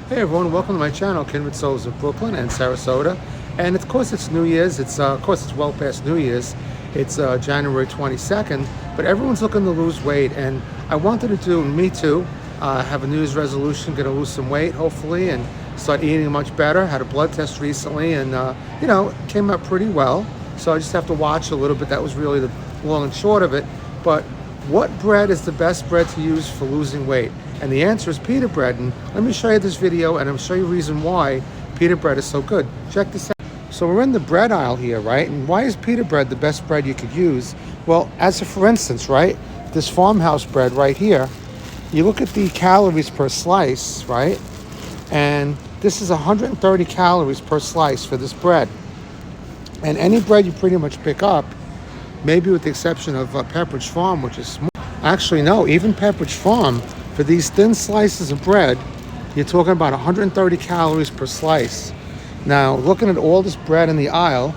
Hey everyone, welcome to my channel, Kindred Souls of Brooklyn and Sarasota. And of course it's New Year's, it's well past New Year's. It's January 22nd, but everyone's looking to lose weight, and I wanted to do, me too, have a New Year's resolution, gonna lose some weight hopefully, and start eating much better. Had a blood test recently and it came out pretty well. So I just have to watch a little bit. That was really the long and short of it. But what bread is the best bread to use for losing weight? And the answer is pita bread. And let me show you this video and I'll show you a reason why pita bread is so good. Check this out. So we're in the bread aisle here, right? And why is pita bread the best bread you could use? Well, for instance, right? This farmhouse bread right here, you look at the calories per slice, right? And this is 130 calories per slice for this bread. And any bread you pretty much pick up, maybe with the exception of Pepperidge Farm, which is small. Actually, no, even Pepperidge Farm, for these thin slices of bread, you're talking about 130 calories per slice. Now, looking at all this bread in the aisle,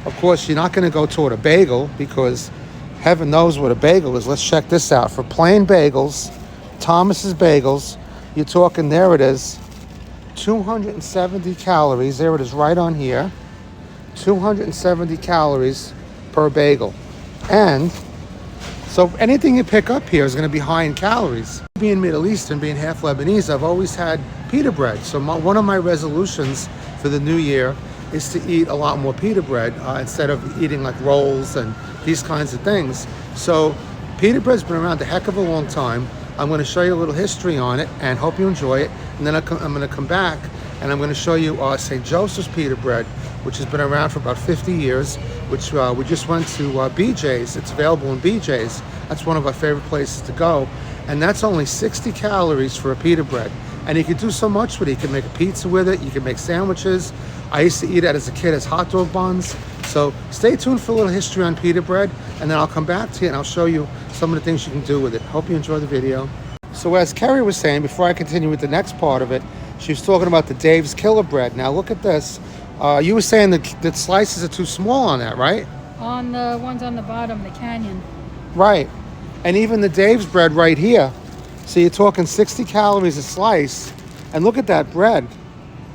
of course, you're not going to go toward a bagel because heaven knows what a bagel is. Let's check this out. For plain bagels, Thomas's Bagels, you're talking, there it is, 270 calories. There it is right on here. 270 calories per bagel. And so anything you pick up here is going to be high in calories. Being Middle Eastern, being half Lebanese, I've always had pita bread. So one of my resolutions for the new year is to eat a lot more pita bread instead of eating like rolls and these kinds of things. So pita bread's been around a heck of a long time. I'm going to show you a little history on it and hope you enjoy it. And then I'm going to come back and I'm going to show you St. Joseph's pita bread, which has been around for about 50 years, which we just went to BJ's. It's available in BJ's. That's one of our favorite places to go. And that's only 60 calories for a pita bread. And you can do so much with it. You can make a pizza with it. You can make sandwiches. I used to eat it as a kid as hot dog buns. So stay tuned for a little history on pita bread, and then I'll come back to you and I'll show you some of the things you can do with it. Hope you enjoy the video. So as Kerry was saying, before I continue with the next part of it, she was talking about the Dave's Killer Bread. Now look at this. You were saying that the slices are too small on that, right? On the ones on the bottom, the Canyon. Right. And even the Dave's bread right here. So you're talking 60 calories a slice. And look at that bread.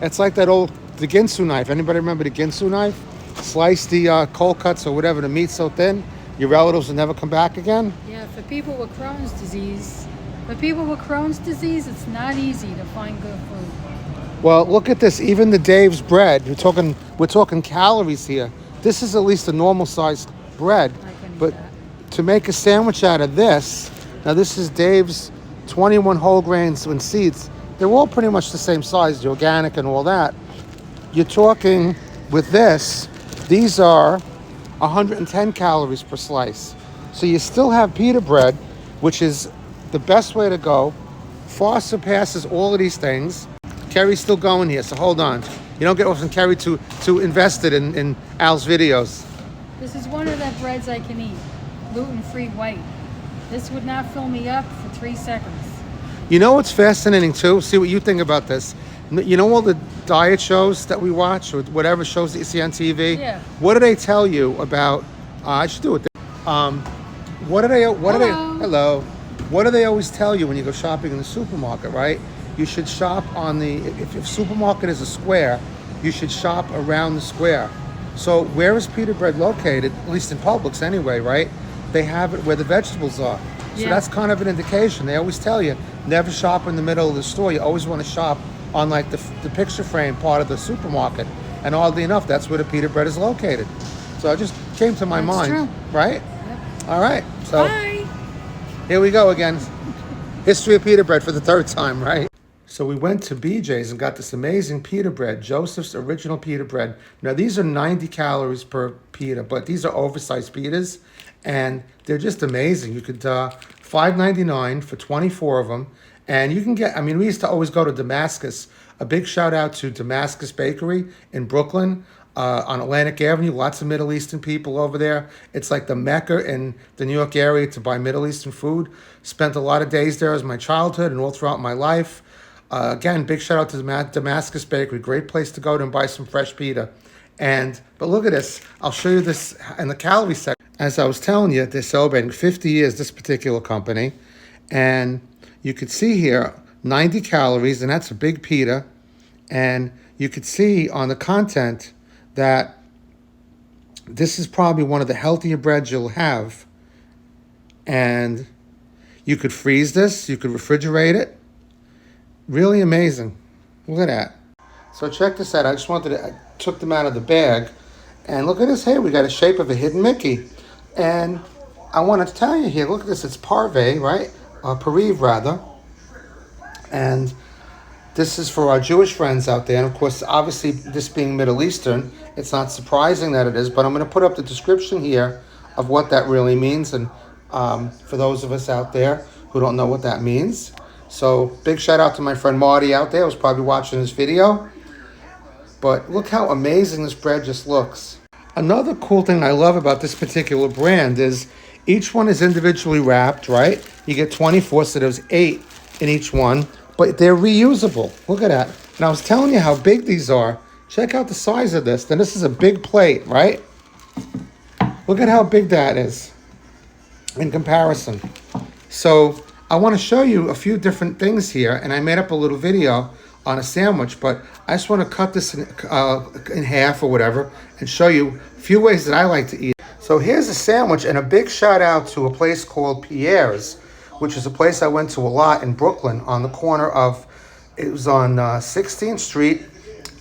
It's like the Ginsu knife. Anybody remember the Ginsu knife? Slice the cold cuts or whatever, the meat so thin, your relatives will never come back again? Yeah, for people with Crohn's disease. It's not easy to find good food. Well, look at this. Even the Dave's bread, we're talking calories here. This is at least a normal sized bread. But to make a sandwich out of this, now this is Dave's 21 whole grains and seeds. They're all pretty much the same size, the organic and all that. You're talking with this, these are 110 calories per slice. So you still have pita bread, which is the best way to go. Far surpasses all of these things. Kerry's still going here, so hold on. You don't get off from Kerry too invested in Al's videos. This is one of the breads I can eat. Gluten-free white. This would not fill me up for 3 seconds. You know what's fascinating too? See what you think about this. You know all the diet shows that we watch, or whatever shows that you see on TV? Yeah. What do they tell you about, I should do it. What do they always tell you when you go shopping in the supermarket, right? You should shop on if supermarket is a square, you should shop around the square. So where is pita bread located, at least in Publix anyway, right? They have it where the vegetables are. So that's kind of an indication. They always tell you, never shop in the middle of the store. You always want to shop on like the picture frame part of the supermarket. And oddly enough, that's where the pita bread is located. So it just came to my mind. True. Right? Yep. All right. So Bye. Here we go again. History of pita bread for the third time, right? So we went to BJ's and got this amazing pita bread, Joseph's original pita bread. Now these are 90 calories per pita, but these are oversized pitas and they're just amazing. You could $5.99 for 24 of them. And you can get, we used to always go to Damascus. A big shout out to Damascus Bakery in Brooklyn on Atlantic Avenue. Lots of Middle Eastern people over there. It's like the Mecca in the New York area to buy Middle Eastern food. Spent a lot of days there as my childhood and all throughout my life. Again, big shout out to Damascus Bakery. Great place to go to and buy some fresh pita. But look at this. I'll show you this in the calorie section. As I was telling you, they're celebrating 50 years, this particular company. And you could see here, 90 calories, and that's a big pita. And you could see on the content that this is probably one of the healthier breads you'll have. And you could freeze this, you could refrigerate it. Really amazing. Look at that. So check this out. I took them out of the bag. And look at this here. We got a shape of a hidden Mickey. And I want to tell you here, look at this. It's parve, right? Pariv, rather. And this is for our Jewish friends out there. And of course, obviously, this being Middle Eastern, it's not surprising that it is. But I'm going to put up the description here of what that really means. And for those of us out there who don't know what that means. So big shout out to my friend Marty out there who's probably watching this video. But look how amazing this bread just looks. Another cool thing I love about this particular brand is each one is individually wrapped, right? You get 24, so there's 8 in each one, but they're reusable. Look at that. And I was telling you how big these are. Check out the size of this. Then this is a big plate, right? Look at how big that is in comparison. So I want to show you a few different things here, and I made up a little video on a sandwich, but I just want to cut this in half or whatever and show you a few ways that I like to eat. So here's a sandwich, and a big shout out to a place called Pierre's, which is a place I went to a lot in Brooklyn on the corner of, it was on 16th Street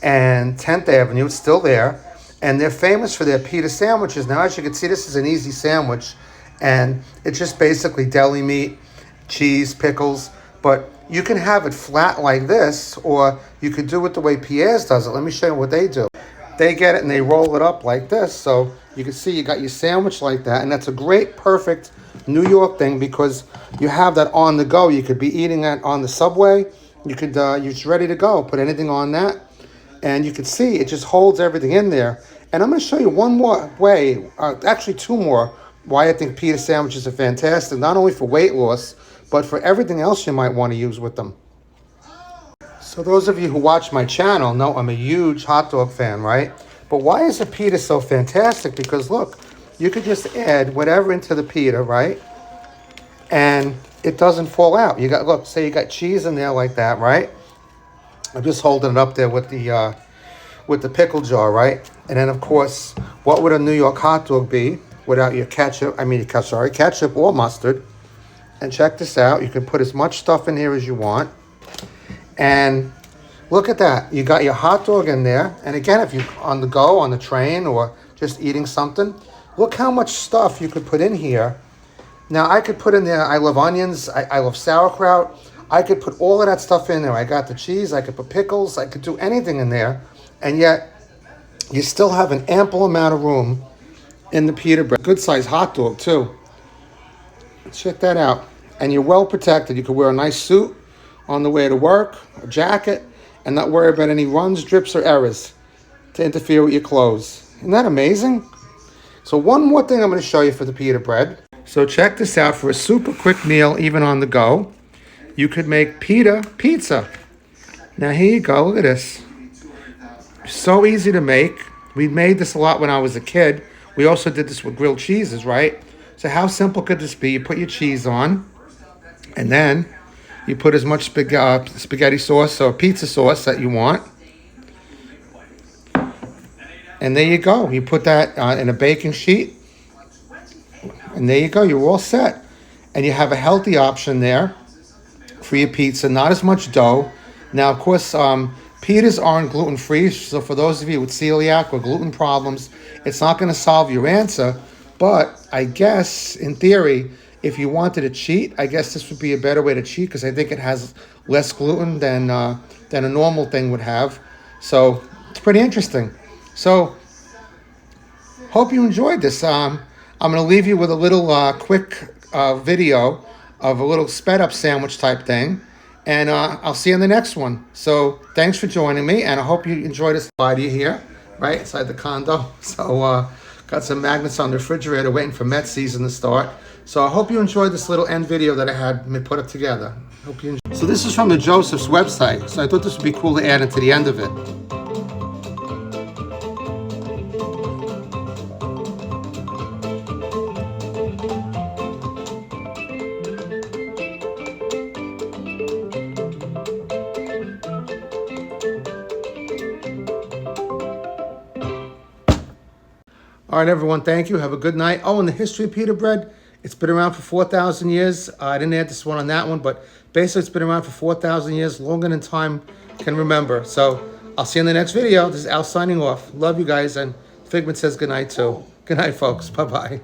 and 10th Avenue. It's still there. And they're famous for their pita sandwiches. Now, as you can see, this is an easy sandwich, and it's just basically deli meat, cheese, pickles, but you can have it flat like this, or you could do it the way Pierre's does it. Let me show you what they do. They get it and they roll it up like this, so you can see you got your sandwich like that, and that's a great, perfect New York thing because you have that on the go. You could be eating that on the subway. You could, you're just ready to go. Put anything on that, and you can see it just holds everything in there. And I'm going to show you one more way, actually two more, why I think pita sandwiches are fantastic, not only for weight loss, but for everything else you might want to use with them. So those of you who watch my channel know I'm a huge hot dog fan, right? But why is a pita so fantastic? Because look, you could just add whatever into the pita, right? And it doesn't fall out. You got, look, say you got cheese in there like that, right? I'm just holding it up there with the pickle jar, right? And then of course, what would a New York hot dog be without your ketchup? Ketchup or mustard. And check this out. You can put as much stuff in here as you want. And look at that. You got your hot dog in there. And again, if you're on the go, on the train, or just eating something, look how much stuff you could put in here. Now, I could put in there, I love onions, I love sauerkraut. I could put all of that stuff in there. I got the cheese, I could put pickles, I could do anything in there. And yet, you still have an ample amount of room in the pita bread. Good size hot dog, too. Check that out. And you're well protected. You could wear a nice suit on the way to work, a jacket, and not worry about any runs, drips, or errors to interfere with your clothes. Isn't that amazing? So one more thing I'm going to show you for the pita bread. So check this out. For a super quick meal, even on the go, you could make pita pizza. Now here you go. Look at this. So easy to make. We made this a lot when I was a kid. We also did this with grilled cheeses, right? So how simple could this be? You put your cheese on, and then you put as much spaghetti sauce or pizza sauce that you want. And there you go. You put that in a baking sheet. And there you go. You're all set. And you have a healthy option there for your pizza. Not as much dough. Now, of course, pitas aren't gluten-free. So for those of you with celiac or gluten problems, it's not going to solve your answer. But I guess, in theory, if you wanted to cheat, I guess this would be a better way to cheat because I think it has less gluten than a normal thing would have. So it's pretty interesting. So hope you enjoyed this. I'm going to leave you with a little quick video of a little sped up sandwich type thing. And I'll see you in the next one. So thanks for joining me. And I hope you enjoyed this idea here, right inside the condo. So got some magnets on the refrigerator waiting for Met season to start. So I hope you enjoyed this little end video that I had me put up together. Hope you enjoyed. So this is from the Joseph's website. So I thought this would be cool to add into the end of it. All right, everyone, thank you. Have a good night. Oh, and the history of pita bread, it's been around for 4,000 years. I didn't add this one on that one, but basically it's been around for 4,000 years, longer than time can remember. So I'll see you in the next video. This is Al signing off. Love you guys, and Figment says good night too. Good night, folks. Bye-bye.